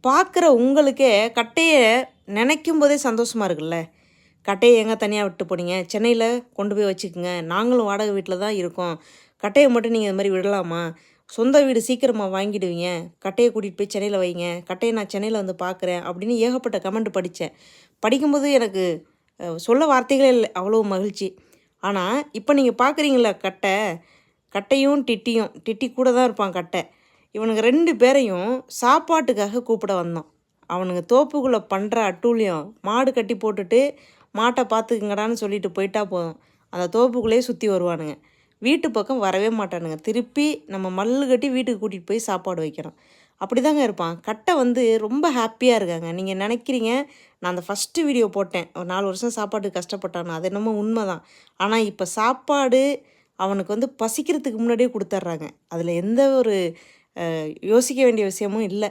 பார்க்குற உங்களுக்கே கட்டைய நினைக்கும் போதே சந்தோஷமா இருக்குல்ல. கட்டைய எங்க தனியா விட்டு போனீங்க? சென்னையில கொண்டு போய் வச்சுக்குங்க. நாங்களும் வாடகை வீட்ல தான் இருக்கோம். கட்டைய மட்டும் நீங்க இது மாரி விடலாமா? சொந்த வீடு சீக்கிரமா வாங்கிடுவீங்க. கட்டைய கூட்டிட்டு போய் சென்னையில வைங்க. கட்டைய நான் சென்னையில வந்து பார்க்குறேன். அப்படின்னு ஏகப்பட்ட கமெண்ட் படிச்சேன். படிக்கும்போது எனக்கு சொல்ல வார்த்தைகளே இல்ல. அவ்வளோ மகிழ்ச்சி. ஆனா, இப்ப நீங்க பார்க்குறீங்கல்ல கட்டையும், டிட்டியும். டிட்டி கூட தான் இருப்பான் கட்டை. இவனுங்க 2 பேரையும் சாப்பாட்டுக்காக கூப்பிட வந்தோம். அவனுங்க தோப்புக்குள்ள பண்ற அட்டூழியம், மாடு கட்டி போட்டுட்டு, மாட்ட பார்த்துக்குங்கடான்னு சொல்லிட்டு போயிட்டா போதும். அந்த தோப்புக்குள்ளேயே சுத்தி வருவானுங்க. வீட்டு பக்கம் வரவே மாட்டானுங்க. திருப்பி நம்ம மல்லு கட்டி வீட்டுக்கு கூட்டிட்டு போய் சாப்பாடு வைக்கணும். அப்படிதாங்க இருப்பான். கட்டை வந்து ரொம்ப ஹாப்பியா இருக்காங்க. நீங்க நினைக்கிறீங்க, நான் அந்த ஃபர்ஸ்ட்டு வீடியோ போட்டேன். ஒரு 4 வருஷம் சாப்பாட்டுக்கு கஷ்டப்பட்டான்னு. அது என்னமோ உண்மதான். ஆனா, இப்ப சாப்பாடு அவனுக்கு வந்து பசிக்கிறதுக்கு முன்னாடியே குடுத்துர்றாங்க. அதுல எந்த ஒரு யோசிக்க வேண்டிய விஷயமும் இல்ல.